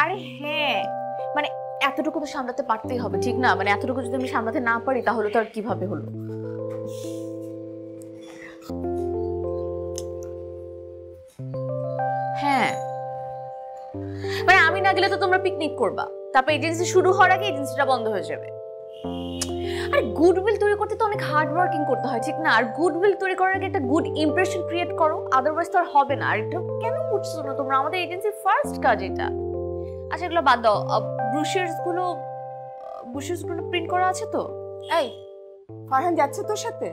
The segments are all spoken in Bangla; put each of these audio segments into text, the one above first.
আরে হ্যাঁ, মানে এতটুকু তো সামলাতে পারতেই হবে, ঠিক না? মানে এতটুকু যদি আমি সামলাতে না পারি তাহলে তো আর কিভাবে হলো। হ্যাঁ, মানে আমি না গেলে তো তোমরা পিকনিক করবা, তারপর এজেন্সি শুরু হওয়ার আগে এজেন্সিটা বন্ধ হয়ে যাবে। আর গুডউইল তৈরি করতে তো অনেক হার্ড ওয়ার্কিং করতে হয়, ঠিক না? আর গুডউইল তৈরি করার আগে একটা গুড ইমপ্রেশন ক্রিয়েট করো, আদারওয়াইজ তো আর হবে না। আর এটা কেন করছো না তোমরা? আমাদের এজেন্সির ফার্স্ট কাজ এটা। আচ্ছা এগুলো বাদ দাও, ব্রুশার্স গুলো প্রিন্ট করা আছে তো? এই ফারহান যাচ্ছে তোর সাথে?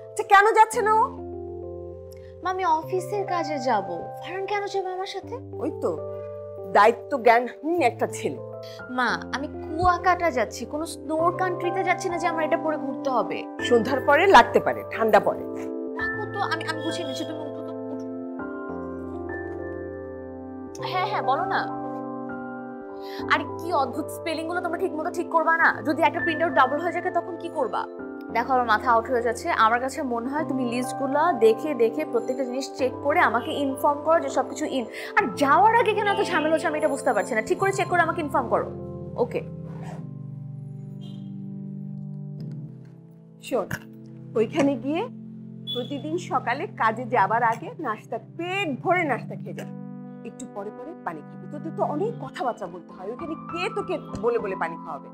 আচ্ছা কেন যাচ্ছে না ও? মা আমি অফিসের কাজে যাব, ফারহান কেন যাবে আমার সাথে? ওই তো দায়িত্ব জ্ঞানহীন একটা ছেলে। মা আমি কুয়াকাটা যাচ্ছি, কোনো স্নোর কান্ট্রিতে যাচ্ছি না যে আমার এটা পরে ঘুরতে হবে। সন্ধ্যার পরে লাগতে পারে, ঠান্ডা পড়ে। দেখো তো আমি আমি বুঝিয়ে নিচ্ছি, তুমি উঠো তো, উঠো। হ্যাঁ হ্যাঁ বলো না। আর কি অদ্ভুত স্পেলিং গুলো তোমরা ঠিক মতো ঠিক করবা না? যদি একটা প্রিন্ট আউট ডাবল হয়ে যায় তখন কি করবা? দেখো আমার মাথা আউট হয়ে যাচ্ছে। আমার কাছে মনে হয় তুমি লিস্টগুলো দেখে দেখে প্রত্যেকটা জিনিস চেক করে আমাকে ইনফর্ম করো যে সবকিছু আর যাওয়ার আগে কেন এত ঝামেলা হচ্ছে আমি এটা বুঝতে পারছি না। ঠিক করে চেক করে আমাকে ইনফর্ম করো। ওকে শোন, ওইখানে গিয়ে প্রতিদিন সকালে কাজে যাবার আগে নাস্তা, পেট ভরে নাস্তা খেয়ে যাবে, একটু পরে পরে পানি খাবি। তোদের তো অনেক কথাবার্তা বলতে হয়, ওইখানে কে তোকে বলে বলে পানি খাওয়াবে?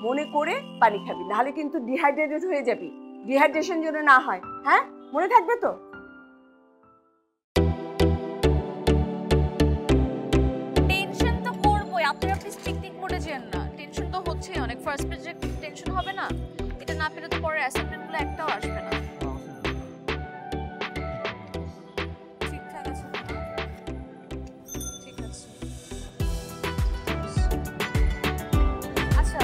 মনে করে পানি খাবি, নাহলে কিন্তু ডিহাইড্রেটেড হয়ে যাবি। ডিহাইড্রেশন যেন না হয়, হ্যাঁ? মনে থাকবে তো? টেনশন তো করবোই, আপনারা প্লিজ পিকনিক মোডে যেন না। টেনশন তো হচ্ছে অনেক, ফার্স্ট প্রজেক্ট টেনশন হবে না? এটা না পেলে তো পরে অ্যাসাইনমেন্টগুলো একটাও আসবে না। ঠিকঠাক আছে না? ঠিক আছে। আচ্ছা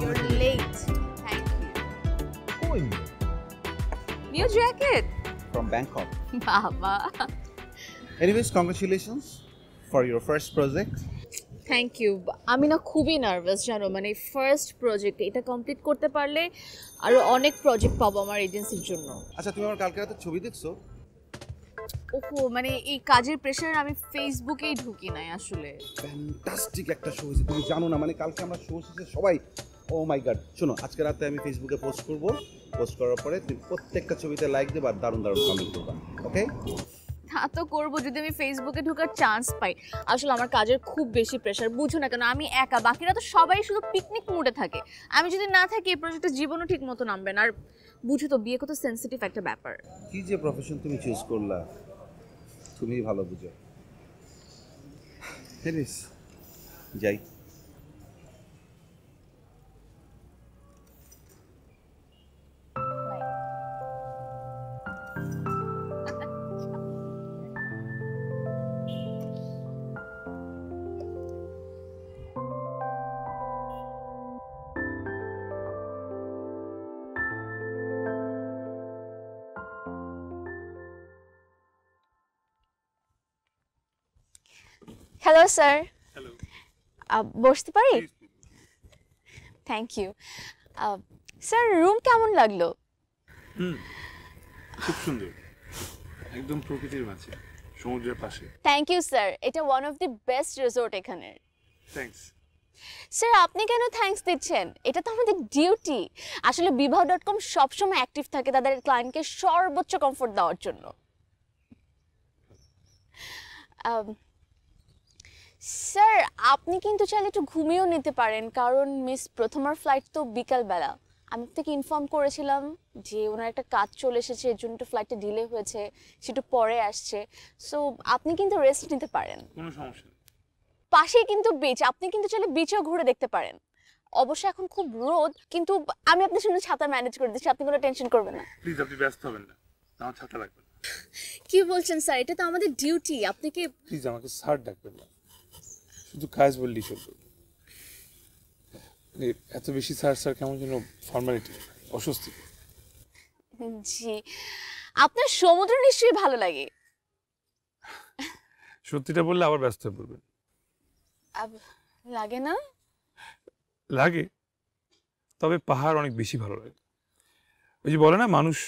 you're late. Thank you. Koi? New jacket. From Bangkok. বাবা Anyways, congratulations for your first project. Thank you. আমি না খুবই নার্ভাস জানো, মানে ফার্স্ট প্রজেক্ট এটা কমপ্লিট করতে পারলে আরো অনেক প্রজেক্ট পাবো আমার এজেন্সির জন্য। আচ্ছা তুমি আমার কালকে রাতে ছবি দেখছো? ওহো, মানে এই কাজের প্রেশারে আমি ফেসবুকেই ঢুকি নাই আসলে। ফ্যান্টাস্টিক একটা শো হয়েছে, তুমি জানো না? মানে কালকে আমরা শো শেষে সবাই ও মাই গড। শোনো, আজকে রাতে আমি ফেসবুকে পোস্ট করব, পোস্ট করার পরে তুমি প্রত্যেকটা ছবিতে লাইক দেবা আর দারুণ দারুণ কমেন্ট করবা, ওকে? তা তো করবো যদি আমি ফেসবুকে ঢোকার চান্স পাই। আসলে আমার কাজের খুব বেশি প্রেশার, বুঝো না কেন? আমি একা, বাকিরা তো সবাই শুধু পিকনিক মুডে থাকে। আমি যদি না থাকি এই প্রজেক্টের জীবনও ঠিক মতো নামবে না। আর বুঝো তো বিয়ে কত সেন্সিটিভ একটা ব্যাপার। কি যে প্রফেশন তুমি চুজ করলা, তুমিই ভালো বুঝো। এনিস যাই। Hello sir. হ্যালো, বসতে পারি? Thank you sir. রুম কেমন লাগলো? খুব সুন্দর, একদম প্রকৃতির মাঝে, সমুদ্রের পাশে। থ্যাংক ইউ স্যার, এটা one of the best resort এখানের। থ্যাঙ্কস। স্যার আপনি কেন থ্যাঙ্কস দিচ্ছেন? এটা তো আমাদের ডিউটি। আসলে বিবাহ.com সবসময় অ্যাক্টিভ থাকে তাদের ক্লায়েন্টকে সর্বোচ্চ কমফোর্ট দেওয়ার জন্য। স্যার আপনি কিন্তু চাইলে একটু ঘুমিয়েও নিতে পারেন, কারণ মিস প্রথমার ফ্লাইট তো বিকালবেলা। আমি আপনাকে ইনফর্ম করেছিলাম যে ওনার একটা কাজ চলে এসেছে, এর জন্য একটু ফ্লাইটটা ডিলে হয়েছে, সেটা পরে আসছে। সো আপনি কিন্তু রেস্ট নিতে পারেন। কোনো সমস্যা নেই। পাশেই কিন্তু বিচ, আপনি কিন্তু চাইলে বিচও ঘুরে দেখতে পারেন। অবশ্য এখন খুব রোদ, কিন্তু আমি আপনার জন্য ছাতা ম্যানেজ করে দিচ্ছি, আপনি কোনো টেনশন করবেন না। প্লিজ আপনি ব্যস্ত হবেন না, আমার ছাতা লাগবে না। কি বলছেন স্যার? এটা তো আমাদের ডিউটি। আপনি কি প্লিজ আমাকে স্যার ডাকবেন না, শুধু কাজ বললেই চলবে। এত বেশি স্যার স্যার কেমন যেন ফর্মালিটি, অস্বস্তি। জি, আপনার সমুদ্র নিশ্চয়ই ভালো লাগে। সত্যিটা বললে আবার ব্যস্ত হয়ে পড়বেন। লাগে না? লাগে, তবে পাহাড় অনেক বেশি ভালো লাগে। ওই যে বলে না, মানুষ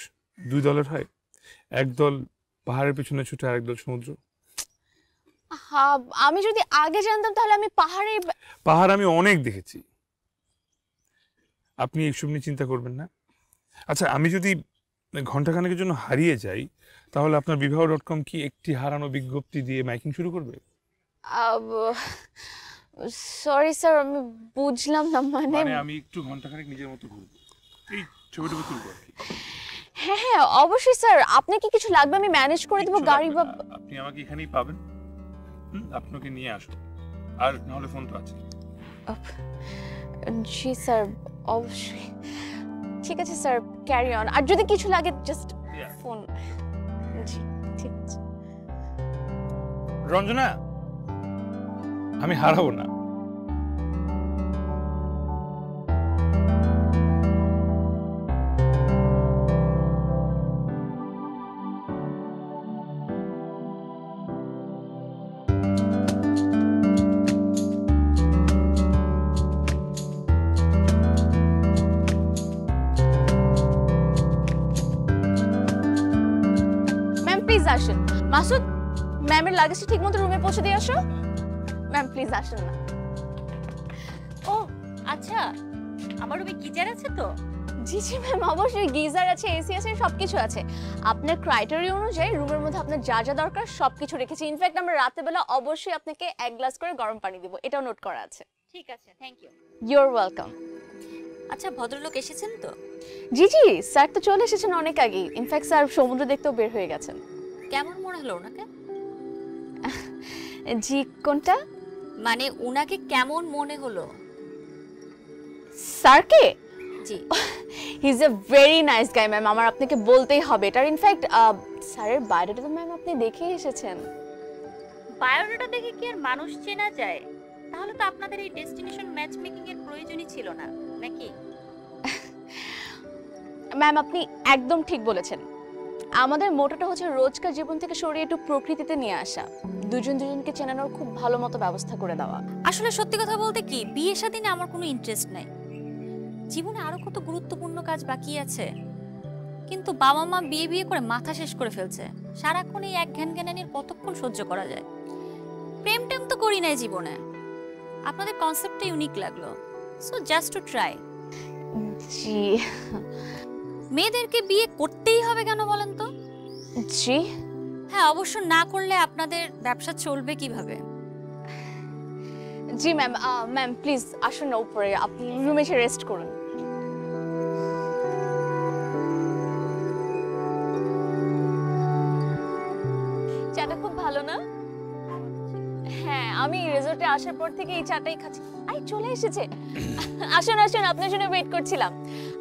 দুই দলের হয়, একদল পাহাড়ের পিছনে ছুটে আরেক দল সমুদ্র। হ্যাঁ, আমি যদি আগে জানতাম তাহলে আমি পাহাড় আমি অনেক দেখেছি, আপনি এইসব নিয়ে চিন্তা করবেন না। আচ্ছা, আমি যদি ঘন্টাখানেকের জন্য হারিয়ে যাই তাহলে আপনার বিবাহ.com কি একটি হারানো বিজ্ঞপ্তি দিয়ে মাইকিং শুরু করবে? সরি স্যার, আমি বুঝলাম না। মানে আমি একটু ঘন্টাখানেক নিজের মতো ঘুরবো, এই ছবিটুকু তুলবো আর কি। হ্যাঁ হ্যাঁ অবশ্যই স্যার, আপনার কি কিছু লাগবে আমি ম্যানেজ করে দেবো গাড়ি বা। আপনি আমাকে এখানেই পাবেন, আপনাকে নিয়ে আসো, আর নাহলে ফোন তো আছে। জি স্যার, অবশ্যই। ঠিক আছে স্যার, ক্যারি অন। আর যদি কিছু লাগে জাস্ট ফোন। জি ঠিক আছে। রঞ্জনা, আমি হারাবো না। ম্যাম প্লিজ আসুন। মাসুদ, ম্যামের লাগেজটা ঠিক মতো রুমে পৌঁছে দিয়ে আসো। ম্যাম প্লিজ আসুন না। ও আচ্ছা, আমার রুমে গিজার আছে তো? জি জি ম্যাম, অবশ্যই গিজার আছে, এসি আছে, সবকিছু আছে। আপনার ক্রাইটেরিয়া অনুযায়ী রুমের মধ্যে আপনার যা যা দরকার সবকিছু রেখেছি। ইনফ্যাক্ট আমরা রাতে বেলা অবশ্যই আপনাকে 1 গ্লাস করে গরম পানি দিব, এটাও নোট করা আছে। ঠিক আছে, থ্যাংক ইউ। Your welcome. আচ্ছা, ভদ্রলোক এসেছেন তো? জি জি, স্যার তো চলে এসেছেন অনেক আগেই। ইনফ্যাক্ট স্যার সমুদ্র দেখতেও বের হয়ে গেছেন। কেমন মনে হলো ওনাকে? জি, কোনটা? মানে উনাকে কেমন মনে হলো? স্যারকে? জি। He is a very nice guy ma'am, আমার আপনাকে বলতেই হবে এটার। ইনফ্যাক্ট স্যারের বায়োডাটা তো ম্যাম আপনি দেখেই এসেছেন। বায়োডাটা দেখে কি আর মানুষ চেনা যায়? তাহলে তো আপনাদের এই ডেস্টিনেশন ম্যাচ মেকিং এর প্রয়োজনই ছিল না, নাকি? ম্যাম আপনি একদম ঠিক বলেছেন। আমাদের মোটোটা হচ্ছে রোজকার জীবন থেকে সরিয়ে একটু প্রকৃতিতে নিয়ে আসা, দুজন দুজনকে চেনানোর খুব ভালো মতো ব্যবস্থা করে দেওয়া। আসলে সত্যি কথা বলতে কি, বিয়ে শাদী নিয়ে আমার কোনো ইন্টারেস্ট নাই। জীবনে আরো কত গুরুত্বপূর্ণ কাজ বাকি আছে। কিন্তু বাবা মা বিয়ে বিয়ে করে মাথা শেষ করে ফেলছে। সারাক্ষণ এই এক ঘ্যানঘ্যানানির কতক্ষণ সহ্য করা যায়? প্রেম টেম তো করি নাই জীবনে। আপনাদের কনসেপ্টটা ইউনিক লাগলো, সো জাস্ট টু ট্রাই। জি। মেয়েদেরকে বিয়ে করতেই হবে কেন বলেন তো? জি হ্যাঁ, অবশ্য না করলে আপনাদের ব্যবসা চলবে কিভাবে? জি ম্যাম। ম্যাম প্লিজ আসুন না উপরে, আপনি রুমে এসে রেস্ট করুন। চাটা খুব ভালো না? হ্যাঁ, আমি রিসোর্টে আসার পর থেকে এই চাটাই খাচ্ছি। আই চলে এসেছে। আসুন আসুন, আপনার জন্য ওয়েট করছিলাম।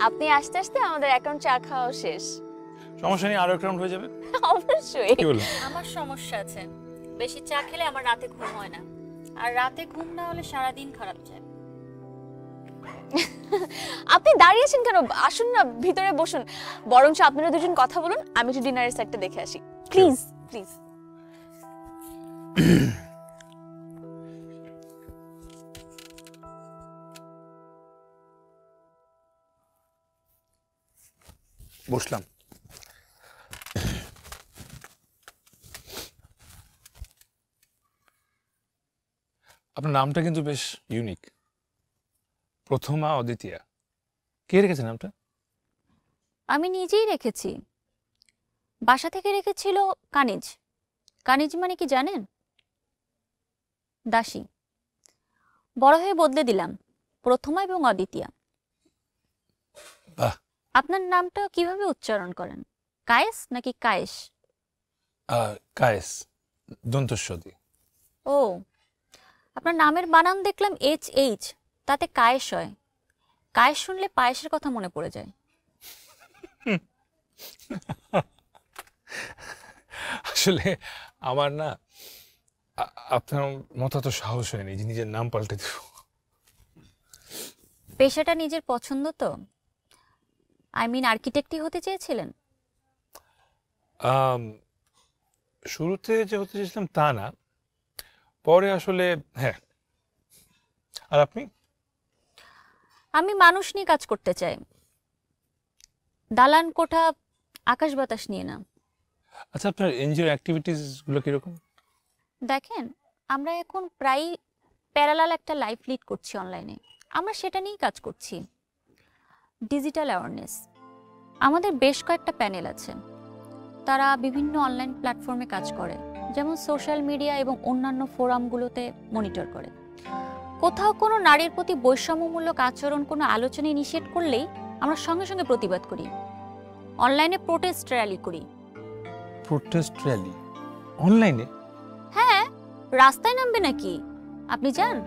আপনি আসতে আসতে আমাদের অ্যাকাউন্ট চা খাওয়া শেষ। সমস্যা নেই, আরো একটা রাউন্ড হয়ে যাবে। অবশ্যই। কি বললেন? আমার সমস্যা আছে, বেশি চা খেলে আমার রাতে ঘুম হয় না, আর রাতে ঘুম না হলে সারাদিন খারাপ যায়। আপনি দাঁড়িয়েছেন কেন? আসুন না ভিতরে বসুন, বরঞ্চ আপনারা দুজন কথা বলুন, আমি একটু ডিনারের সেটটা দেখে আসি। Please please. বসলাম। আপনার নামটা কিন্তু বেশ ইউনিক, প্রথমা অদ্বিতীয়া। কে রেখেছে নামটা? আমি নিজেই রেখেছি, বাসা থেকে রেখেছিল কানিজ। কানিজ মানে কি জানেন? দাসী। বড় হয়ে বদলে দিলাম, প্রথমা এবং অদ্বিতীয়া। বাহ। আপনার নামটা কিভাবে উচ্চারণ করেন? কায়েস নাকি কায়েস? কায়েস, দন্তস্বদি। ও, আপনার নামের বানান দেখলাম HH, তাতে কায়েস হয়। কায়েস শুনলে পায়েসের কথা মনে পড়ে যায়। আসলে আমার না আপনার মতো তো সাহস হয়নি যে নিজের নাম পাল্টে দেব। পেশাটা নিজের পছন্দ তো? আই মিন আর্কিটেক্টই হতে চেয়েছিলেন? শুরুতে যে হতে চেয়েছিলাম তা না, পরে আসলে হ্যাঁ। আর আপনি? আমি মানুষ নিয়ে কাজ করতে চাই। দালান কোঠা আকাশ বাতাস নিয়ে না। আচ্ছা, আপনার এনজিওর অ্যাক্টিভিটিসগুলো কীরকম? দেখেন, আমরা এখন প্রায় প্যারালাল একটা লাইফ লিড করছি অনলাইনে। আমরা সেটা নিয়েই কাজ করছি, ডিজিটাল অ্যাওয়ারনেস। আমাদের বেশ কয়েকটা প্যানেল আছে, তারা বিভিন্ন অনলাইন প্ল্যাটফর্মে কাজ করে, যেমন সোশ্যাল মিডিয়া এবং অন্যান্য ফোরামগুলোতে মনিটর করে। কোথাও কোনো নারীর প্রতি বৈষম্যমূলক আচরণ কোনো আলোচনা ইনিশিয়েট করলেই আমরা সঙ্গে সঙ্গে প্রতিবাদ করি, অনলাইনে প্রোটেস্ট র্যালি করি। প্রোটেস্ট র্যালি অনলাইনে? হ্যাঁ, রাস্তায় নামবে নাকি? আপনি যান।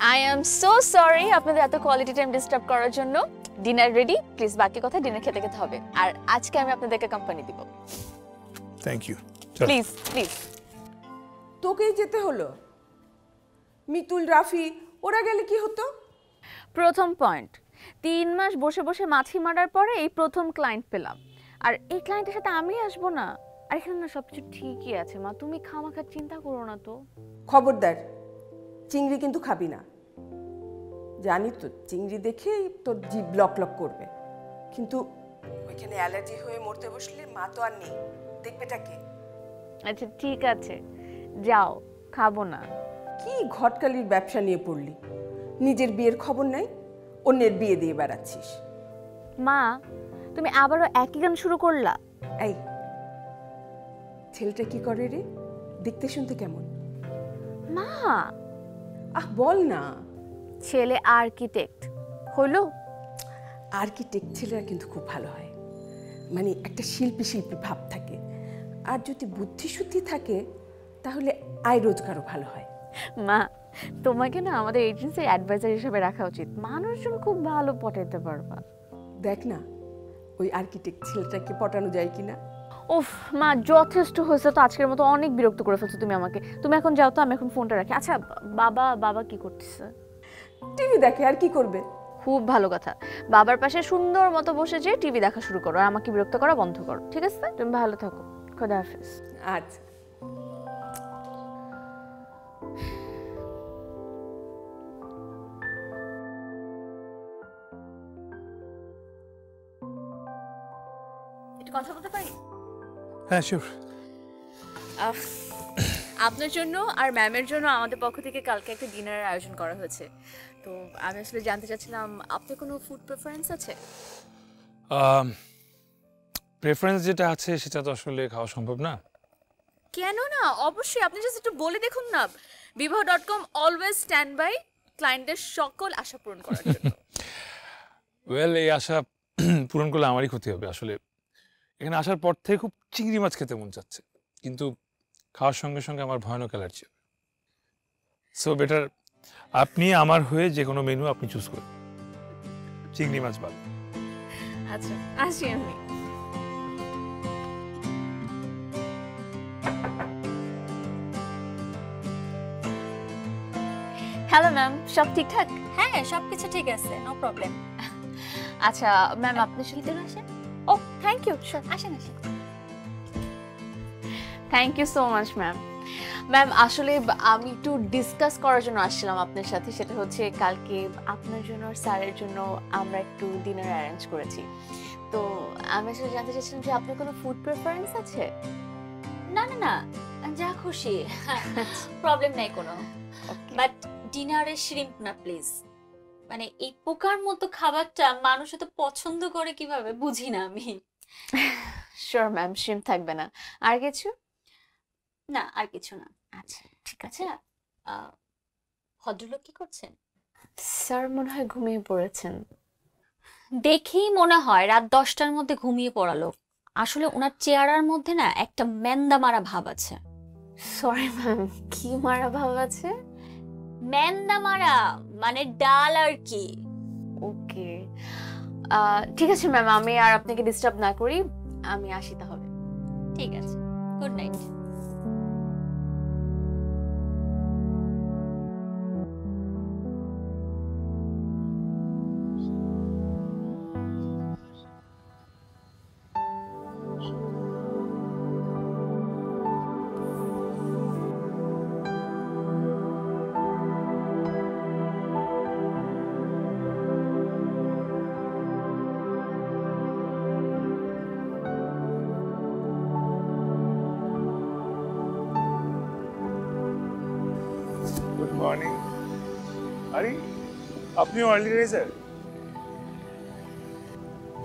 আই এম সো সরি আপনাদের এত কোয়ালিটি টাইম ডিস্টার্ব করার জন্য। ডিনার রেডি, প্লিজ বাকি কথা ডিনার খেতে খেতে হবে। আর আজকে আমি আপনাদেরকে কোম্পানি দিব। Thank you. Please please. তোকেই যেতে হলো। মিতুল, রাফি ওরা গেলে কি হতো? প্রথম পয়েন্ট, 3 মাস বসে বসে মাছি মারার পরে এই প্রথম ক্লায়েন্ট পেলাম, আর এই ক্লায়েন্টের সাথে আমি আসবো না? আর এখানে না সবকিছু ঠিকই আছে মা, তুমি খামাখা চিন্তা করো না তো। খবরদার, চিংড়ি কিন্তু খাবি না। জানি তো চিংড়ি দেখে তোর জিভ লক লক করবে, কিন্তু ওইখানে অ্যালার্জি হয়ে মরতে বসলে মা তো আর নেই, দেখবেটা কে? আচ্ছা ঠিক আছে, যাও, খাবো না। কি ঘটকালির ব্যবসা নিয়ে পড়লি? নিজের বিয়ের খবর নাই, অন্যের বিয়ে দিয়ে বেড়াচ্ছিস। মা, তুমি আবারও একই গান শুরু করলা? এই ছেলেটা কি করে রে? দেখতে শুনতে কেমন? মা, বল না। ছেলে আর্কিটেক্ট হলো। আর্কিটেক্ট ছেলেরা কিন্তু খুব ভালো হয়, মানে একটা শিল্পী শিল্পী ভাব থাকে। আর যদি বুদ্ধিশুদ্ধি থাকে তাহলে আয় রোজগারও ভালো হয়। মা, তোমাকে না আমাদের এজেন্সির অ্যাডভাইজার হিসেবে রাখা উচিত, মানুষজন খুব ভালো পটাইতে পারবা। দেখ না ওই আর্কিটেক্ট ছেলেটাকে পটানো যায় কিনা। উফ মা, যথেষ্ট হয়েছে তো, আজকের মতো অনেক বিরক্ত করে ফেলছো তুমি আমাকে। তুমি এখন যাও তো, আমি এখন ফোনটা রাখি। আচ্ছা বাবা কি করতেছে? টিভি দেখে, আর কি করবে? খুব ভালো কথা, বাবার পাশে সুন্দর মতো বসে যে টিভি দেখা শুরু করো, আর আমাকে বিরক্ত করা বন্ধ করো, ঠিক আছে? তুমি ভালো থাকো, খোদা হাফেজ। আচ্ছা। একটু কথা বলতে পারি? হ্যাঁ, শিওর। আপনার জন্য আর ম্যামের জন্য আমাদের পক্ষ থেকে কালকে একটা ডিনারের আয়োজন করা হয়েছে। তো আমি আসলে জানতে চাচ্ছিলাম আপনার কোনো ফুড প্রেফারেন্স আছে? প্রেফারেন্স যেটা আছে সেটা তো আসলে খাওয়া সম্ভব না। কেন না, অবশ্যই, আপনি জাস্ট একটু বলে দেখুন না। বিবাহ.com অলওয়েজ স্ট্যান্ড বাই ক্লায়েন্টদের সকল আশা পূরণ করার জন্য। ওয়েল, এই আশা পূরণ করলে আমারই ক্ষতি হবে। আসলে এখানে আসার পর থেকে খুব চিংড়ি মাছ খেতে মন চাচ্ছে, কিন্তু খাওয়ার সঙ্গে সঙ্গে আমার ভয়ানক অ্যালার্জি হবে। সো বেটার আপনি আমার হয়ে যে কোনো মেনু আপনি চুজ করুন, চিংড়ি মাছ বাদ। আচ্ছা, আসি আমি। হ্যালো ম্যাম, সব ঠিকঠাক? হ্যাঁ, সবকিছু ঠিক আছে, নো প্রবলেম। আচ্ছা ম্যাম, আপনি শুনতে আসেন? ও থ্যাংক ইউ, আসেন আসেন। Thank you so much ma'am. Ma'am আসলে আমি একটু ডিসকাস করার জন্য আসছিলাম আপনার সাথে, সেটা হচ্ছে কালকে আপনার জন্য আর স্যারের জন্য আমরা একটু ডিনার অ্যারেঞ্জ করেছি। তো আমি আসলে জানতে চাচ্ছিলাম যে আপনার কোনো ফুড প্রেফারেন্স আছে? না না না, যা খুশি, প্রবলেম নাই কোনো। বাট ডিনারে শ্রিম্প না প্লিজ। মানে এই পোকার মতো খাবারটা মানুষ তো পছন্দ করে কিভাবে বুঝি না আমি। শিওর ম্যাম, শ্রিম্প থাকবে না। আর কিছু? না, আর কিছু না। আচ্ছা ঠিক আছে। ভদ্রলোক কি করছেন? স্যার মনে হয় ঘুমিয়ে পড়েছেন। দেখেই মনে হয় রাত 10টার মধ্যে ঘুমিয়ে পড়ালো। আসলে ওনার চেহারার মধ্যে না একটা ম্যান্দা মারা ভাব আছে। সরি ম্যাম, কি মারা ভাব আছে? ম্যান্দা মারা মানে ডাল আর কি। ওকে ঠিক আছে ম্যাম, আমি আর আপনাকে ডিস্টার্ব না করি, আমি আসি তাহলে। ঠিক আছে, গুড নাইট। মর্নিং। আরে আপনিও আর্লি রাইজার?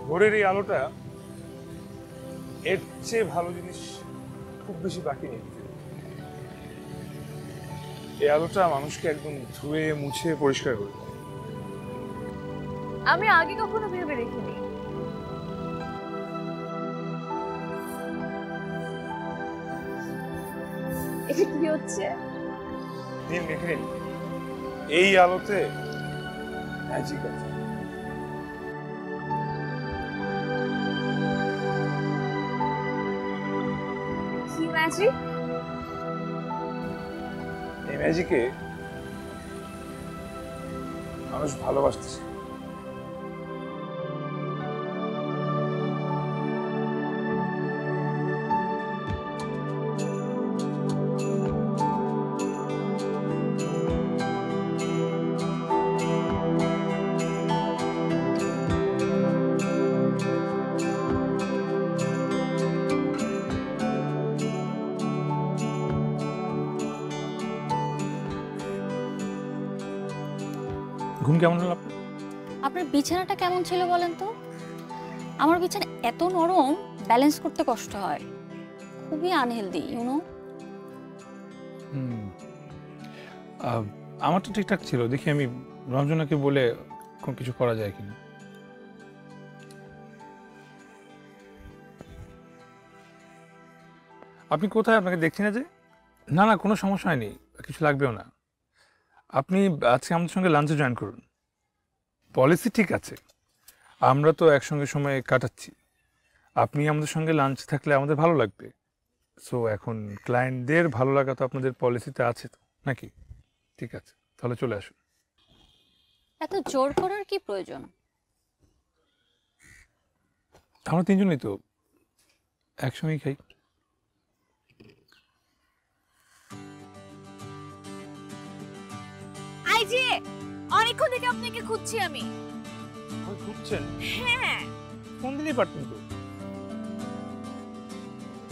ভোরের এই আলোটা এর চেয়ে ভালো জিনিস খুব বেশি বাকি নেই। এই আলোটা মানুষকে একদম ধুয়ে মুছে পরিষ্কার করে। আমি আগে কখনো ভেবে দেখিনি। এটা কি হচ্ছে? নিন দেখে নিন, এই আলোতে ম্যাজিক আছে। কি ম্যাজিক? এই ম্যাজিকে মানুষ ভালোবাসতেছে। ঘুম কেমন হলো আপনার? আপনার বিছানাটা কেমন ছিল বলেন তো? আমার বিছানা এত নরম, ব্যালেন্স করতে কষ্ট হয়, খুবই আনহেলদি ইউনো। আমার তো ঠিকঠাক ছিল। দেখি আমি রঞ্জনাকে বলে কোনো কিছু করা যায় কিনা। আপনি কোথায়? আপনাকে দেখছি না যে। না না, কোনো সমস্যা হয়নি, কিছু লাগবেও না। আপনি আজকে আমাদের সঙ্গে লাঞ্চে জয়েন করুন। পলিসি ঠিক আছে, আমরা তো একসঙ্গে সময় কাটাচ্ছি। আপনি আমাদের সঙ্গে লাঞ্চ থাকলে আমাদের ভালো লাগবে। সো এখন ক্লায়েন্টদের ভালো লাগা তো আপনাদের পলিসিতে আছে তো নাকি? ঠিক আছে, তাহলে চলে আসুন। এত জোর করার কি প্রয়োজন? আমরা তিনজনই তো একসঙ্গেই খাই। আই যে অনেকক্ষণ থেকে আপনাকে খুঁজছি আমি। খুঁজছেন? হ্যাঁ, ফোন দিলেই পারতেন তো।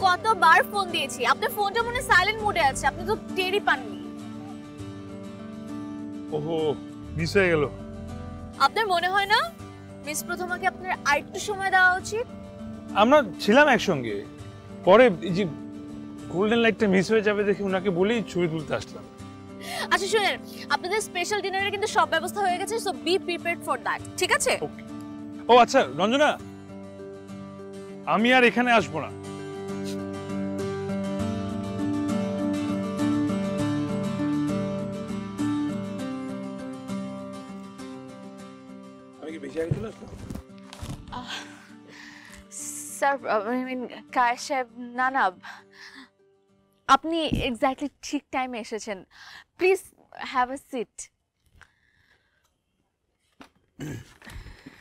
কতবার ফোন দিয়েছি, আপনার ফোনটা মনে সাইলেন্ট মোডে আছে, আপনি তো টেরই পাননি। ওহো, মিস হয়ে গেল। আপনার মনে হয় না মিস প্রথমাকে আপনার আরেকটু সময় দেওয়া উচিত? আমরা ছিলাম একসঙ্গে, পরে এই যে গোল্ডেন লাইটটা মিস হয়ে যাবে দেখে ওনাকে বলেই ছবি তুলতে আসলাম। আচ্ছা শুনেন, আপনাদের স্পেশাল ডিনারে কিন্তু সব ব্যবস্থা হয়ে গেছে, so be prepared for that, ঠিক আছে? ও আচ্ছা রঞ্জনা, আমি আর এখানে আসবো না। আমি কি বেশি আগে চলে আসলাম? Sir I mean Kayes sahib, না না, আপনি এক্স্যাক্টলি ঠিক টাইমে এসেছেন। Please have a seat.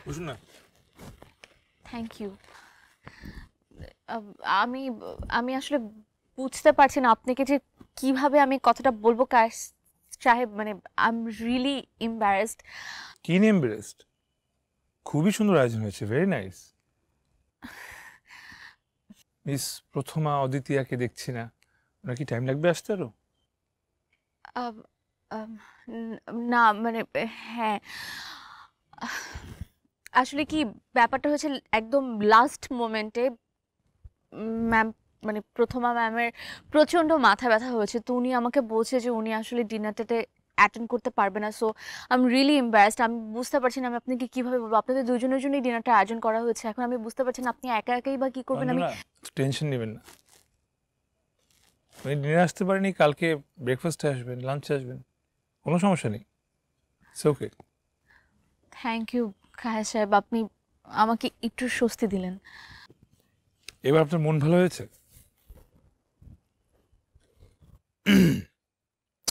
বুঝুন না। Thank you. আমি আমি আসলে বুঝতে পারছি না আপনাকে যে কিভাবে আমি কথাটা বলবো কায়েস সাহেব, মানে আই এম রিয়েলি এম্বারেসড। কি নিয়ে এম্বারেসড? খুবই সুন্দর আয়োজন হয়েছে, ভেরি নাইস। মিস প্রথমা অদ্বিতীয়াকে দেখছি না, ওনার কি টাইম লাগবে আসতে আরো? না মানে হ্যাঁ, আসলে কি ব্যাপারটা হচ্ছে একদম লাস্ট মোমেন্টে ম্যাম, মানে প্রথমা ম্যামের প্রচণ্ড মাথা ব্যথা হয়েছে, তো উনি আমাকে বলছে যে উনি আসলে ডিনারটাতে অ্যাটেন্ড করতে পারবে না। So I am really embarrassed. আমি বুঝতে পারছি না আমি আপনাকে কিভাবে বলবো। আপনাদের দুজনের জন্যই ডিনারটা আয়োজন করা হয়েছে, এখন আমি বুঝতে পারছি না আপনি একা একাই বা কি করবেন। আমি টেনশন নেবেন না, উনি ডিনার আসতে পারেনি, কালকে ব্রেকফাস্টে আসবেন, লাঞ্চে আসবেন, কোনো সমস্যা নেই। It's okay. Thank you Kayes sahib, আপনি আমাকে একটু স্বস্তি দিলেন। এবার আপনার মন ভালো হয়েছে?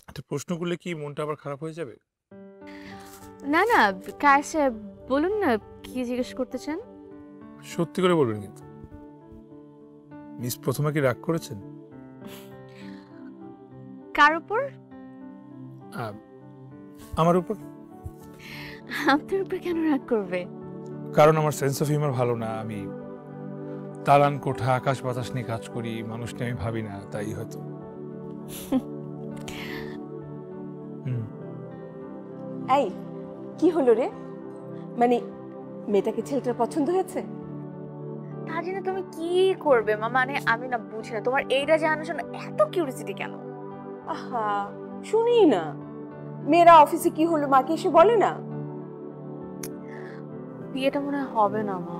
একটা প্রশ্ন করলে কি মনটা আবার খারাপ হয়ে যাবে? না না কায়েস সাহেব, বলুন না কি জিজ্ঞেস করতে চান। সত্যি করে বলবেন কিন্তু, মিস প্রথমা কি রাগ করেছেন? কার উপর? আমার উপর। আপনার উপর কেন রাগ করবে? কারণ আমার সেন্স অফ হিউমার ভালো না। আমি দালান কোঠা আকাশ বাতাস নিয়ে কাজ করি, মানুষ নিয়ে আমি ভাবি না, তাই হয়তো। এই কি হলো রে, মানে মেয়েটাকে ছেলেটার পছন্দ হয়েছে? তা জেনে তুমি কি করবে মা? মানে আমি না বুঝি না তোমার এইটা জানার জন্য এত কিউরিসিটি কেন? আহা শুনি না, মেয়েরা অফিসে কি হলো মাকে এসে বলে না? বিয়েটা মনে হয় হবে না মা।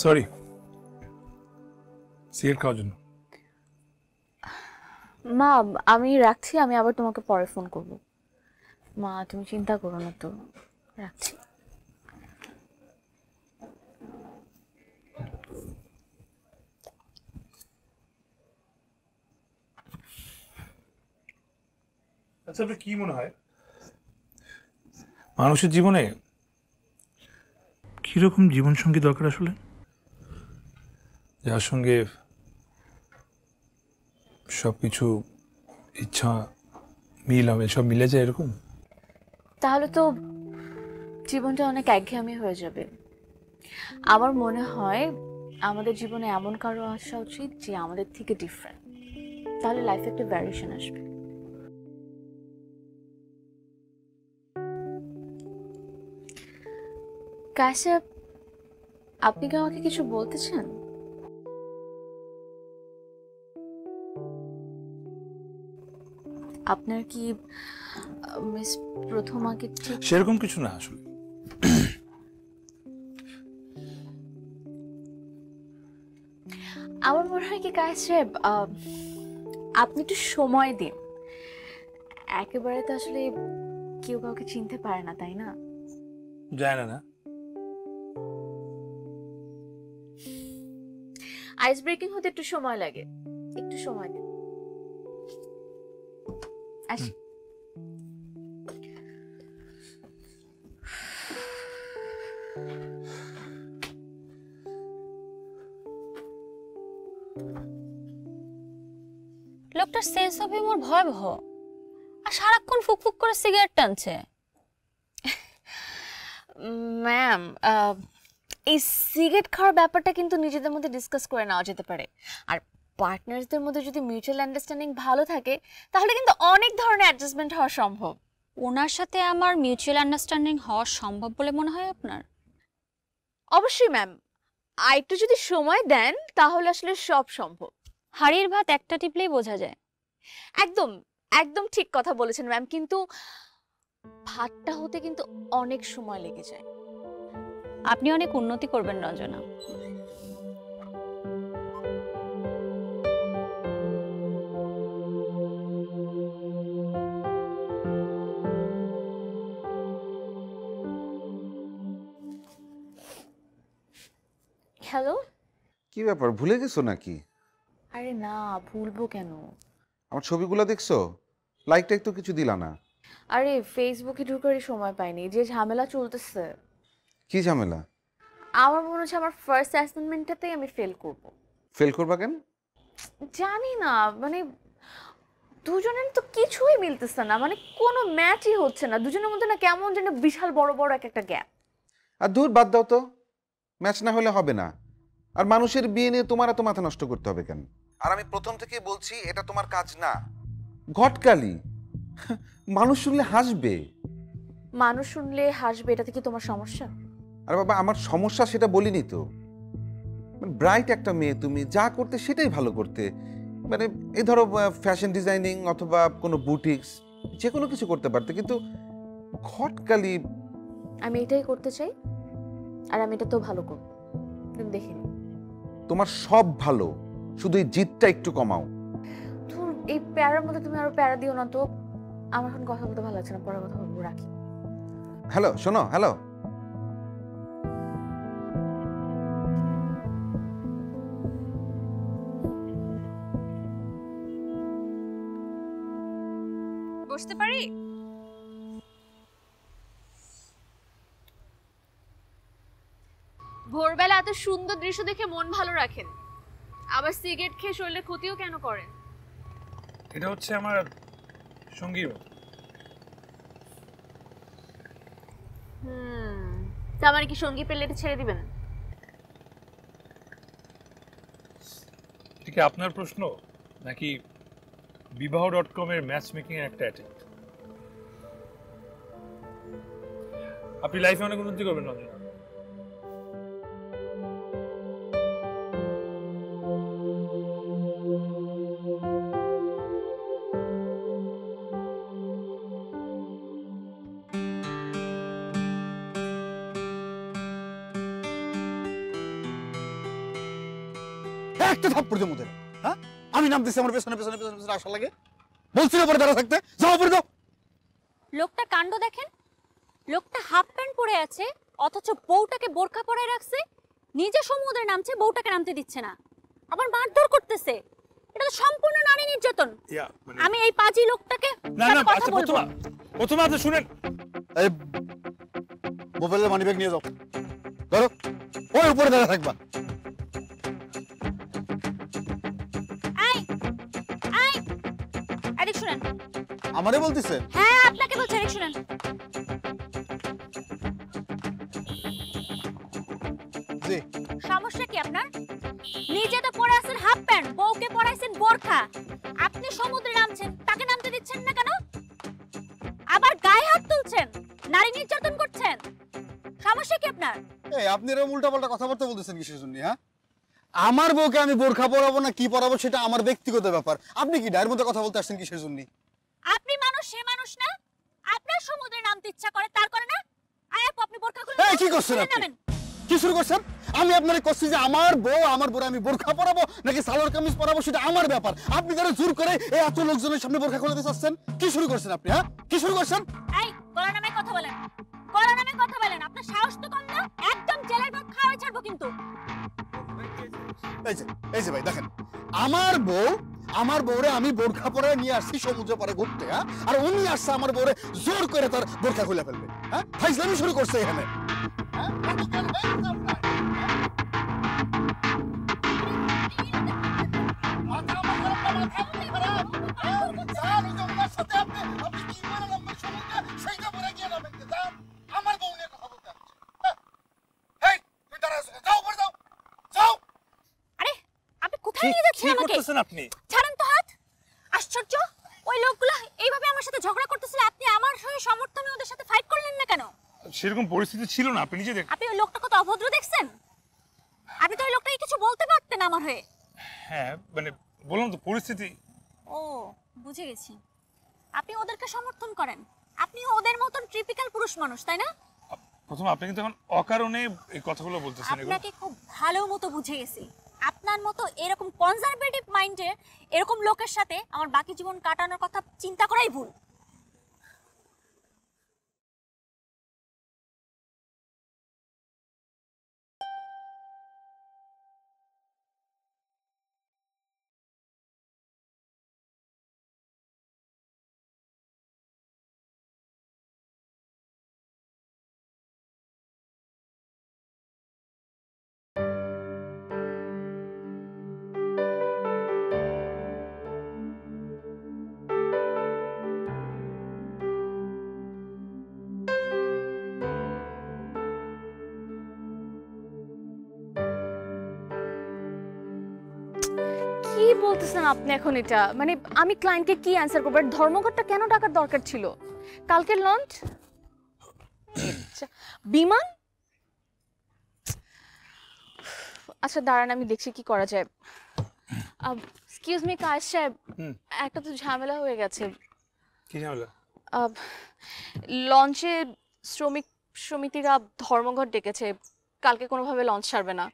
সরি, সিগারেট খাওয়ার জন্য। মা আমি রাখছি, আমি আবার তোমাকে পরে ফোন করব। মা তুমি চিন্তা করো না তো, রাখছি। আচ্ছা, আপনার কি মনে হয় মানুষের জীবনে কিরকম জীবনসঙ্গী দরকার আসলে, যার সঙ্গে সবকিছু ইচ্ছা মিল হবে, সব মিলে যায় এরকম? তাহলে তো জীবনটা অনেক একঘেয়েমি হয়ে যাবে। আমার মনে হয় আমাদের জীবনে এমন কারো আসা উচিত যে আমাদের থেকে ডিফারেন্ট, তাহলে লাইফে একটা ভ্যারিয়েশন আসবে। কাশেপ, আপনি কি আমাকে কিছু বলতে চান? আপনার কি মিস প্রথমাকে ঠিক সেরকম কিছু না আসলে। আমার মনে হয় কি কাশেপ, আপনি একটু সময় দিন। একেবারে তো আসলে কেউ কাউকে চিনতে পারে না, তাই না? যায় না না, আইস ব্রেকিং হতে একটু সময় লাগে, একটু সময় দিন। আসি। লোকটার সেন্স অফ হিউমার ভয়াবহ, আর সারাক্ষণ ফুকফুক করে সিগারেট টানছে। ম্যাম, এই সিগারেট খাওয়ার ব্যাপারটা কিন্তু নিজেদের মধ্যে ডিসকাস করে নেওয়া যেতে পারে। আর পার্টনারসদের মধ্যে যদি মিউচুয়াল আন্ডারস্ট্যান্ডিং ভালো থাকে তাহলে কিন্তু অনেক ধরনের অ্যাডজাস্টমেন্ট হওয়া সম্ভব। ওনার সাথে আমার মিউচুয়াল আন্ডারস্ট্যান্ডিং হওয়া সম্ভব বলে মনে হয় আপনার? অবশ্যই ম্যাম, আর একটু যদি সময় দেন তাহলে আসলে সব সম্ভব। হাড়ির ভাত একটা টিপলেই বোঝা যায়। একদম একদম ঠিক কথা বলেছেন ম্যাম, কিন্তু ভাতটা হতে কিন্তু অনেক সময় লেগে যায়। আপনি অনেক উন্নতি করবেন রঞ্জনা। হ্যালো। কি ব্যাপার, ভুলে গেছো নাকি? আরে না, ভুলবো কেন? আমার ছবিগুলো দেখছো? লাইক টাইক তো কিছু দিলা না। আরে ফেসবুকে ঢুকারই সময় পাইনি, যে ঝামেলা চলতেছে। কি ঝামেলা? আমার মনে হচ্ছে আমার ফার্স্ট অ্যাসাইনমেন্টটাতেই আমি ফেল করব। ফেল করবা কেন? জানি না, মানে দুজনের তো কিছুই মিলতেছে না, মানে কোনো ম্যাচই হচ্ছে না দুজনের মধ্যে, না কেমন যেন বিশাল বড় বড় একটা গ্যাপ। আর দূর বাদ দাও তো, ম্যাচ না হলে হবে না। আর মানুষের বিয়ে নিয়ে তোমার এত মাথা নষ্ট করতে হবে কেন? আর আমি প্রথম থেকেই বলছি এটা তোমার কাজ না। ঘটকালি, মানুষ শুনলে হাসবে। মানুষ শুনলে হাসবে, এটা থেকে তোমার সমস্যা? আর বাবা, আমার সমস্যা সেটা বলিনি তো। ব্রাইট একটা মেয়ে, তুমি যা করতে সেটাই ভালো করতে। মানে এই ধরো ফ্যাশন ডিজাইনিং অথবা কোনো বুটিক্স, যে কোনো কিছু করতে পারতে, কিন্তু ঘটকালি। আমি এটাই করতে চাই, আর আমি এটা তো ভালো করব, তুমি দেখে নিও। তোমার সব ভালো, শুধু এই জিদটা একটু কমাও। ধুর, এই প্যারার মধ্যে তুমি আরো প্যারা দিও না তো। আমার এখন কথা বলতে ভালো লাগছে না, পরে কথা বলবো, রাখি। হ্যালো, শোনো, হ্যালো। বসতে পারি? ভোরবেলা এত সুন্দর দৃশ্য দেখে মন ভালো রাখেন, আবার সিগারেট খেয়ে শরীরে ক্ষতিও কেন করেন? এটা হচ্ছে আমার সঙ্গীর মতো। তার মানে কি সঙ্গী পেলে এটা ছেড়ে দিবেন? কি আপনার প্রশ্ন নাকি বিবাহ.com এর ম্যাচ মেকিং এর একটা অ্যাটেম্প্ট? আপনি লাইফে অনেক উন্নতি করবেন রঞ্জনা। একটা থাপ্পড় দিয়ে মুদের, হ্যাঁ? আমি নাম দিচ্ছি, আমার পেছনে পেছনে পেছনে পেছনে আসা লাগে, বলছি না পরে দাঁড়া থাকতে, যাও পরে দাও। লোকটা কাণ্ড দেখেন, লোকটা হাফ প্যান্ট পরে আছে অথচ বউটাকে বোরখা পরায় রাখছে, নিজে সমুদ্রে নামছে, বউটাকে নামতে দিচ্ছে না, আবার মারধর করতেছে। এটা তো সম্পূর্ণ নারী নির্যাতন। আমি এই পাজি লোকটাকে না না, কথা বলবো। প্রথমে আপনি শুনেন। এই মোবাইলের মানি ব্যাগ নিয়ে যাও, ধরো ওই উপরে দাঁড়া থাকবা। আরে শুনেন, আমারে বলতেছে? হ্যাঁ আপনাকে বলছি, আরে শুনেন। জি। সমস্যা কি আপনার? নিজে তো পরে আছেন হাফ প্যান্ট, বউকে পরাইছেন বোরখা, আপনি সমুদ্রে নামছেন, তাকে নামতে দিচ্ছেন না কেন? আবার গায়ে হাত তুলছেন, নারী নির্যাতন করছেন, সমস্যা কি আপনার? এই আপনি এরকম উল্টাপাল্টা কথাবার্তা বলতেছেন কিসের জন্য? হ্যাঁ, আমার বউকে আমি বোরখা পরাবো না কি পরাবো সেটা আমার ব্যক্তিগত ব্যাপার, আপনি কি ডায়ের মধ্যে কথা বলতে আসছেন কিসের জন্য? আপনি মানুষ, সে মানুষ না? আপনার সমুদ্রে নামতে ইচ্ছা করে, তার করে না? আয় আপু, আপনি বোরখা খুলে এই কি করছেন আপনি? কি শুরু করছেন? আমি আপনারে কইছি যে আমার বউ আমি বোরখা পরাবো নাকি সালোয়ার কামিজ পরাবো সেটা আমার ব্যাপার, আপনি যারা জোর করে এই এত লোকজনের সামনে বোরখা খুলে দিতে চাচ্ছেন, কি শুরু করছেন আপনি? হ্যাঁ, কি শুরু করছেন? এই গলা নামে কথা বলেন, গলা নামে কথা বলেন, আপনার সাহস তো কম না, একদম জেলের ভাত খাওয়াই ছাড়বো কিন্তু। এই যে ভাই দেখেন, আমার বউরে আমি বোরখা পরায় নিয়ে আসছি সমুদ্রে পারে ঘুরতে, হ্যাঁ, আর উনি আসছে আমার বউরে জোর করে তার বোরখা খুলে ফেলবে, হ্যাঁ, ফাইজলামি শুরু করছে এখানে। আপনি ছাড়েন তো হাত। আশ্চর্য, ওই লোকগুলো এইভাবে আমার সাথে ঝগড়া করতেছিল, আপনি আমার হয়ে সমর্থনে ওদের সাথে ফাইট করলেন না কেন? সেরকম পরিস্থিতি ছিল না, আপনি নিজে দেখেন। আপনি ওই লোকটা কত অভদ্র দেখছেন? আপনি তো ওই লোকটাকে কিছু বলতে পারতেন আমার হয়ে। হ্যাঁ মানে বললাম তো পরিস্থিতি। ও বুঝে গেছি, আপনি ওদেরকে সমর্থন করেন, আপনি ওদের মতন টিপিক্যাল পুরুষ মানুষ, তাই না? প্রথম আপনি কিন্তু এখন অকারণে এই কথাগুলো বলতেছেন। আপনাকে খুব ভালো মতো বুঝে গেছি, আপনার মতো এরকম কনজারভেটিভ মাইন্ডে এরকম লোকের সাথে আমার বাকি জীবন কাটানোর কথা চিন্তা করাই ভুল। কি বলতেছেন আপনি এখন? এটা মানে আমি ক্লায়েন্টকে কি অ্যানসার করব? আর ধর্মঘটটা কেন ডাকার দরকার ছিল? কালকের লঞ্চ, বিমান। আচ্ছা দাঁড়ান, আমি দেখছি কি করা যায়। এক্সকিউজ মি কায়েস সাহেব, একটা তো ঝামেলা হয়ে গেছে। কি ঝামেলা? লঞ্চে শ্রমিক সমিতিরা ধর্মঘট ডেকেছে, কালকে কোনোভাবে লঞ্চ ছাড়বে না।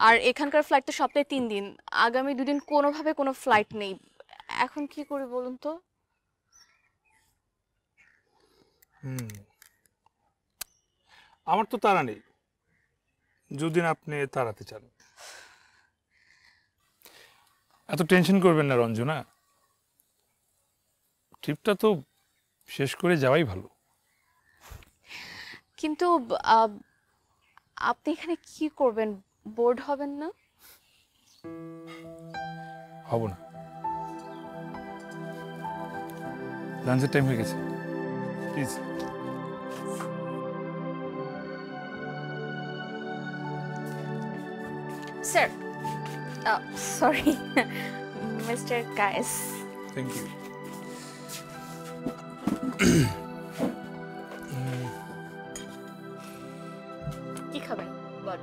আর এখানকার ফ্লাইট তো সপ্তাহে 3 দিন, আগামী 2 দিন কোনোভাবে কোনো ফ্লাইট নেই। এখন কি করি বলুন তো? আমার তো তাড়া নেই, যদি আপনি তাড়াতে চান। এত টেনশন করবেন না রঞ্জনা, ট্রিপটা তো শেষ করে যাওয়াই ভালো। কিন্তু আপনি এখানে কি করবেন? বোর্ড হবেন না? হব না, লাঞ্চের টাইম হয়ে গেছে, please. Sir sorry mister Kayes. Thank you. কি খাবেন বল।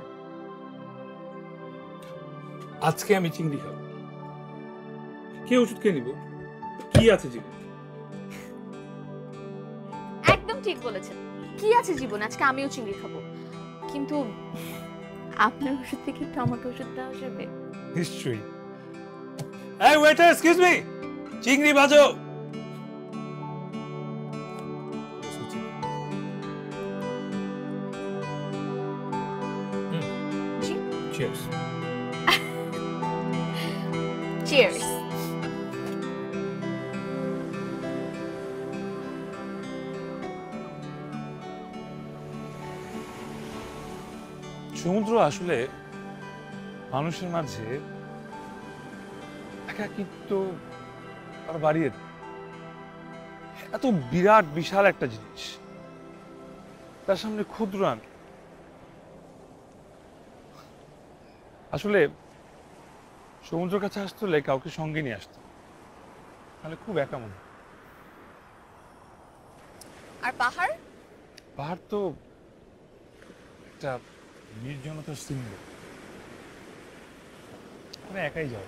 আজকে আমি চিংড়ি খাবো। কে ওষুধ খেয়ে নিব? কি আছে জীবন? একদম ঠিক বলেছেন, কি আছে জীবন, আজকে আমিও চিংড়ি খাবো, কিন্তু আপনার ওষুধ থেকে একটু আমাকে ওষুধ দেওয়া যাবে? নিশ্চয়ই। এই ওয়েটার, এক্সকিউজ মি, চিংড়ি ভাজো। জি। চিয়ার্স। চিয়ার্স। সমুদ্র আসলে মানুষের মাঝে একাকিত্ব আরো বাড়িয়ে দেয়। এত বিরাট বিশাল একটা জিনিস, তার সামনে ক্ষুদ্র আমি। আসলে সমুদ্রের কাছে আসতে হলে কাউকে সঙ্গে নিয়ে আসতে, তাহলে খুব একা মনে হয়। আর পাহাড়? পাহাড় তো একটা নির্জনতার সিম্বল, আমি একাই যাও।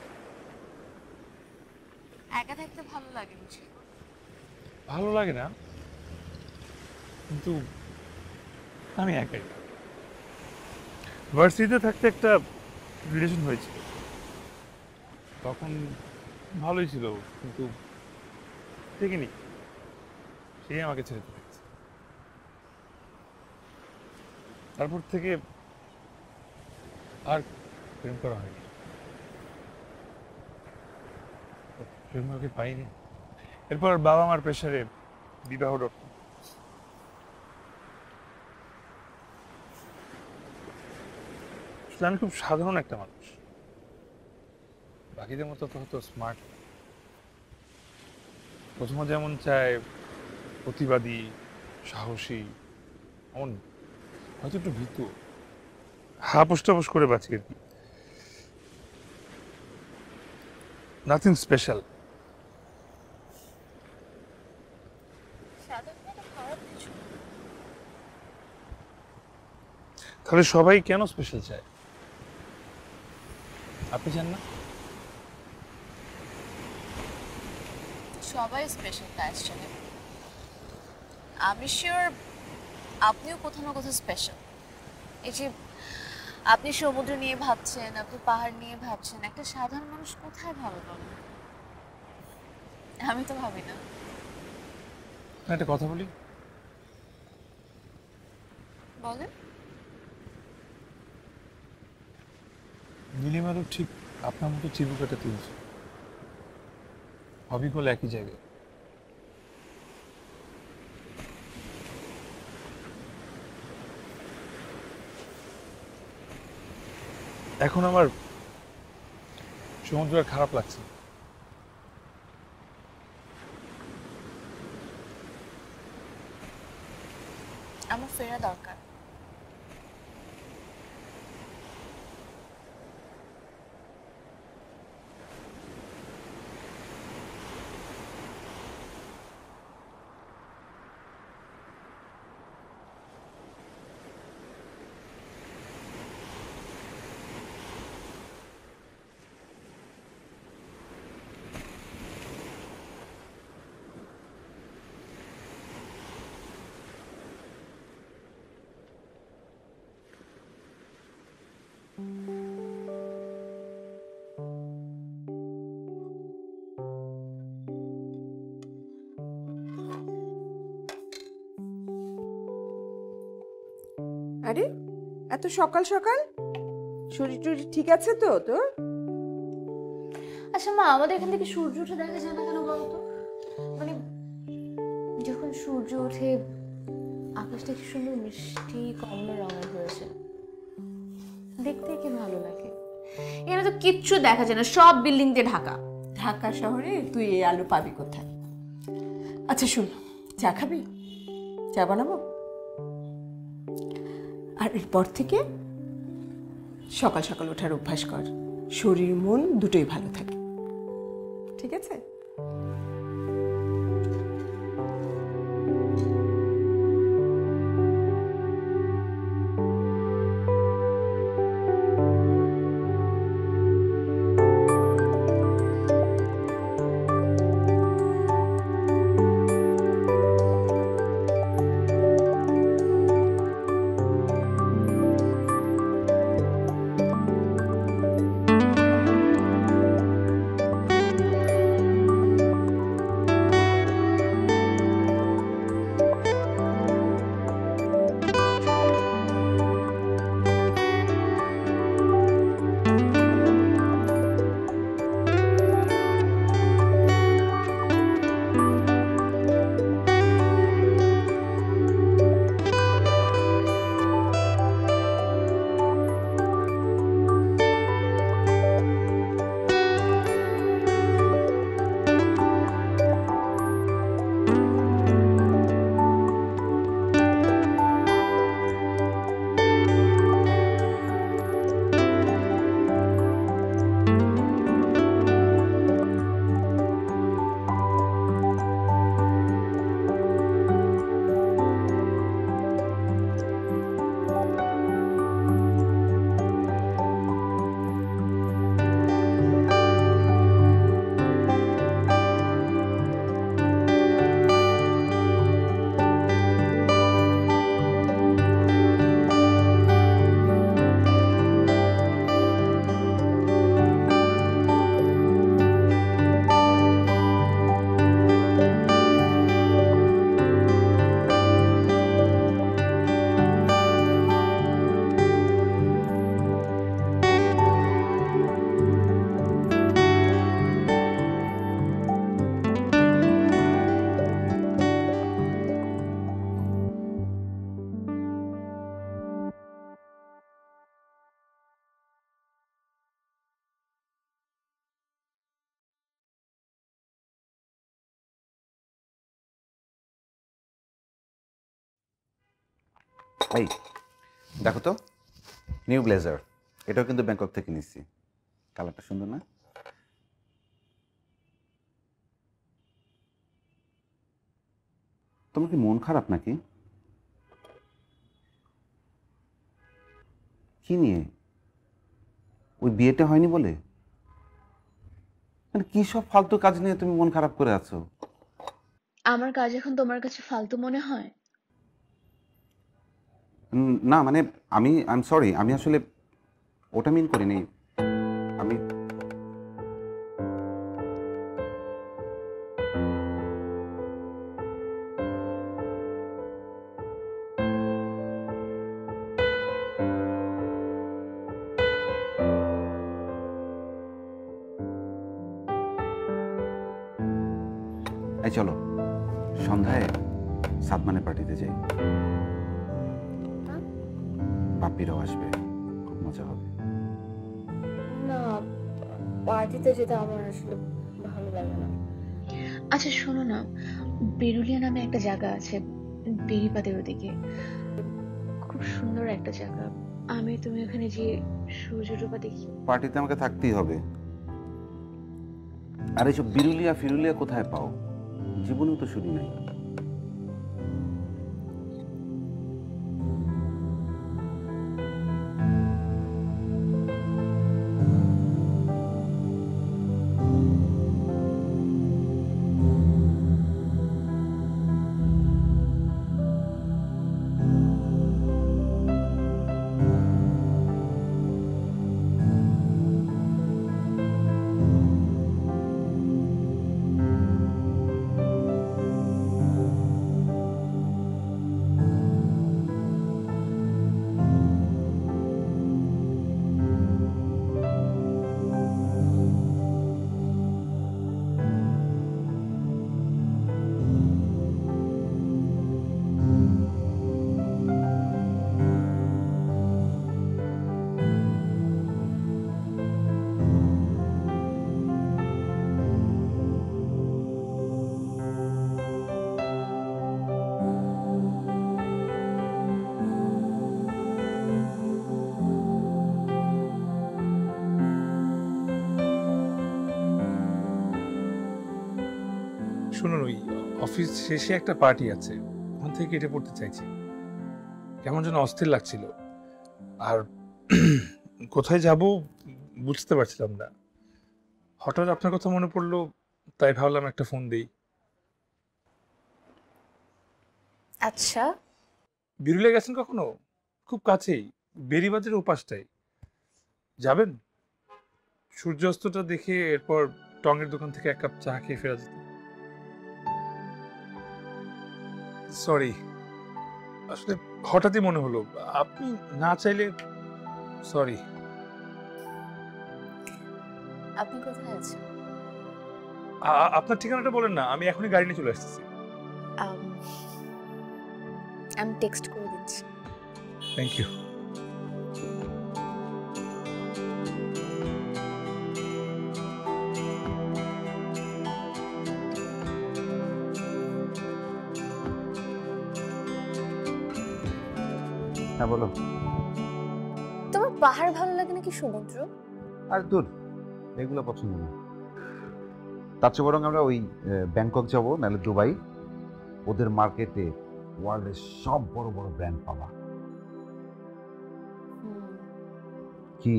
একা থাকতে ভালো লাগে বুঝি? ভালো লাগে না, কিন্তু আমি একাই। ভার্সিটিতে থাকতে একটা রিলেশন হয়েছিল, তখন ভালোই ছিল, কিন্তু দেখিনি সে আমাকে ছেড়ে চলে গেছে। তারপর থেকে আর প্রেম করা হয়নি, প্রেম ওকে পাইনি। এরপর বাবা মার প্রেশারে বিবাহ ডক্টর। আমি খুব সাধারণ একটা মানুষ, বাকিদের মতো তো স্মার্ট। প্রথমে যেমন চায় প্রতিবাদী, সাহসী, এমন হয়তো একটু ভীতু, হাপুস টাপুস করে বাঁচি আর কি। Nothing special. তাহলে সবাই কেন স্পেশাল চায়? আপনি চান না? সবাই স্পেশাল কাজ চলে। আমি শিওর আপনিও কোথাও না কোথাও স্পেশাল। এই যে আপনি সমুদ্র নিয়ে ভাবছেন, আপনি পাহাড় নিয়ে ভাবছেন, একটা সাধারণ মানুষ কোথায় ভাবে বলেন? আমি তো ভাবি না। একটা কথা বলি, বলেন। নীলিমারও ঠিক আপনার মতো চিবুকাটা তুলছে, হবিগুলো একই জায়গায়। এখন আমার সমুদ্র আর খারাপ লাগছে না। আমার ফেরা দরকার। আরে এত সকাল সকাল শরীর টরীর ঠিক আছে তো তোর? আচ্ছা মা, আমাদের এখান থেকে সূর্য ওঠে দেখা যায় না কেন বলতো? মানে যখন সূর্য ওঠে আকাশটা কি সুন্দর মিষ্টি কমলা রঙের হয়েছে, দেখতে কি ভালো লাগে। এখানে তো কিচ্ছু দেখা যায় না, সব বিল্ডিং দিয়ে ঢাকা। ঢাকা শহরে তুই এই আলো পাবি কোথায়? আচ্ছা শুন, চা খাবি? চা বানাবো? আর এরপর থেকে সকাল সকাল ওঠার অভ্যাস কর, শরীর মন দুটোই ভালো থাকে। ঠিক আছে? এই দেখো তো, নিউ ব্লেজার, এটাও কিন্তু ব্যাংকক থেকে নিচ্ছি। কালারটা সুন্দর না? তোমার কি মন খারাপ নাকি? কি নিয়ে? ওই বিয়েটা হয়নি বলে? মানে কি সব ফালতু কাজ নিয়ে তুমি মন খারাপ করে আছো? আমার কাজ এখন তোমার কাছে ফালতু মনে হয়? না মানে আই এম সরি, আমি আসলে ওটা মিন করিনি। আমি এই চলো সন্ধ্যায় সাদমানের পার্টিতে যাই। বাপ্পিরাও আসবে, খুব মজা হবে। না, পার্টিতে যেতে আমার আসলে ভালো লাগে না। আচ্ছা শোনো না, বেরুলিয়া নামে একটা জায়গা আছে বেরিবাদের ওদিকে, খুব সুন্দর একটা জায়গা। আমি তুমি ওখানে যে সূর্য ডোবা দেখি। পার্টিতে আমাকে থাকতেই হবে। আর এইসব বিরুলিয়া ফিরুলিয়া কোথায় পাও? জীবনেও তো শুনি নাই। অফিস শেষে একটা পার্টি আছে, ওখান থেকে কেটে পড়তে চাইছি। কেমন যেন অস্থির লাগছিল, আর কোথায় যাব বুঝতে পারছিলাম না। হঠাৎ আপনার কথা মনে পড়লো, তাই ভাবলাম একটা ফোন দিই। আচ্ছা, বিরুলে গেছেন কখনো? খুব কাছেই, বেরিবাজের ওপাশটাই। যাবেন? সূর্যাস্তটা দেখে এরপর টঙের দোকান থেকে এক কাপ চা খেয়ে ফেরা যেত। সরি, আসলে হঠাৎই মনে হলো, আপনি না চাইলে। সরি। আপনি কোথায় আছেন? আপনার ঠিকানাটা বলেন না, আমি এখনই গাড়ি নিয়ে চলে আসতেছি। আমি টেক্সট করে দিচ্ছি। Thank you. হ্যাঁ বলো। তোমার পাহাড় ভালো লাগে নাকি সমুদ্র? আর দূর, এগুলো পছন্দ না। তার চেয়ে বরং আমরা ওই ব্যাংকক যাব, নাহলে দুবাই। ওদের মার্কেটে ওয়ার্ল্ডের সব বড় বড় ব্র্যান্ড পাবা। কি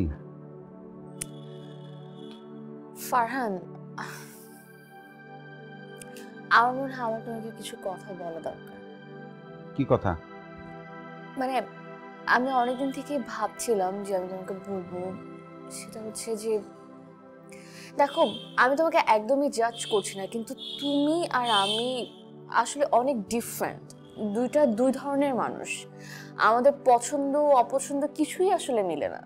ফারহান, আমার মনে হয় আমার তোমাকে কিছু কথা বলা দরকার। কি কথা? মানে আমি অনেকদিন থেকে ভাবছিলাম যে আমি তোমাকে বলবো, সেটা হচ্ছে যে দেখো, আমি তোমাকে একদমই জাজ করছি না, কিন্তু তুমি আর আমি আসলে অনেক ডিফারেন্ট। দুই ধরনের মানুষ। আমাদের পছন্দ অপছন্দ কিছুই আসলে মিলে না।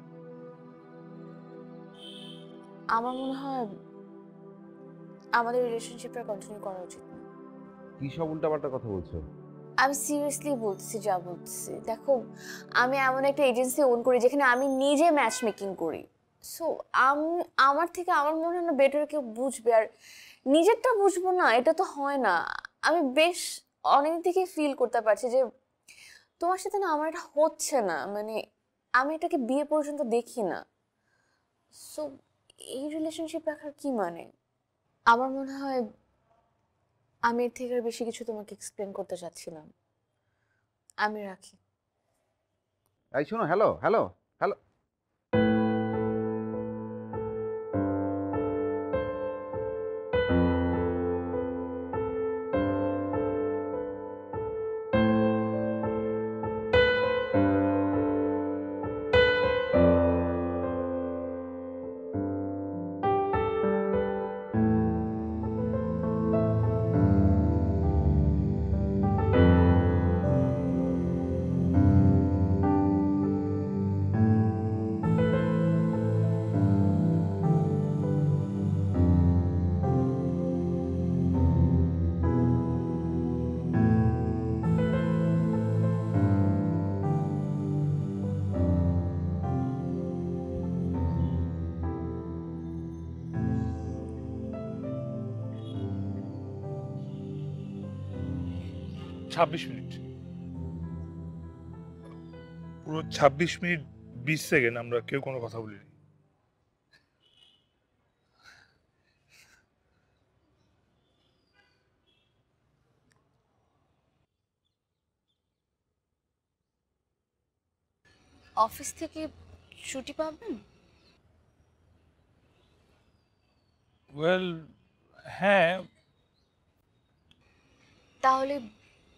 আমার মনে হয় আমাদের রিলেশনশিপটা কন্টিনিউ করা উচিত না। কি সব উল্টাপাল্টা কথা বলছো? আমি সিরিয়াসলি বলছি, যা বলছি। দেখো, আমি এমন একটা এজেন্সি ওন করি যেখানে আমি নিজে ম্যাচ মেকিং করি। সো আমার থেকে আমার মনে হয় না বেটার কেউ বুঝবে, আর নিজেরটা বুঝবো না, এটা তো হয় না। আমি বেশ অনেক থেকে ফিল করতে পারছি যে তোমার সাথে না আমার এটা হচ্ছে না, মানে আমি এটাকে বিয়ে পর্যন্ত দেখি না। সো এই রিলেশনশিপ রাখার কি মানে? আমার মনে হয় আমি এর থেকে আর বেশি কিছু তোমাকে এক্সপ্লেন করতে চাচ্ছিলাম। আমি রাখি। এই শোনো, হ্যালো হ্যালো হ্যালো। ছাব্বিশ মিনিট, পুরো 26 মিনিট 20 সেকেন্ড আমরা কেউ কোনো কথা বলিনি। অফিস থেকে ছুটি পাবেন? ওয়েল, হ্যাঁ। তাহলে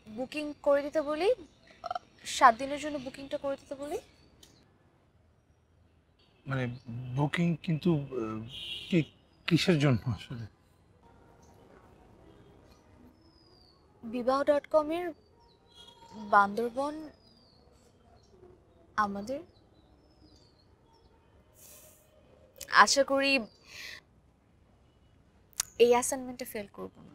বুকিং করে দিতে বলি, 7 দিনের জন্য বুকিংটা করে দিতে বলি। মানে বুকিং কিন্তু কিসের জন্য আসলে? বিবাহ.com এর বান্দরবন আমাদের। আশা করি এই অ্যাসাইনমেন্টে ফেল করব না।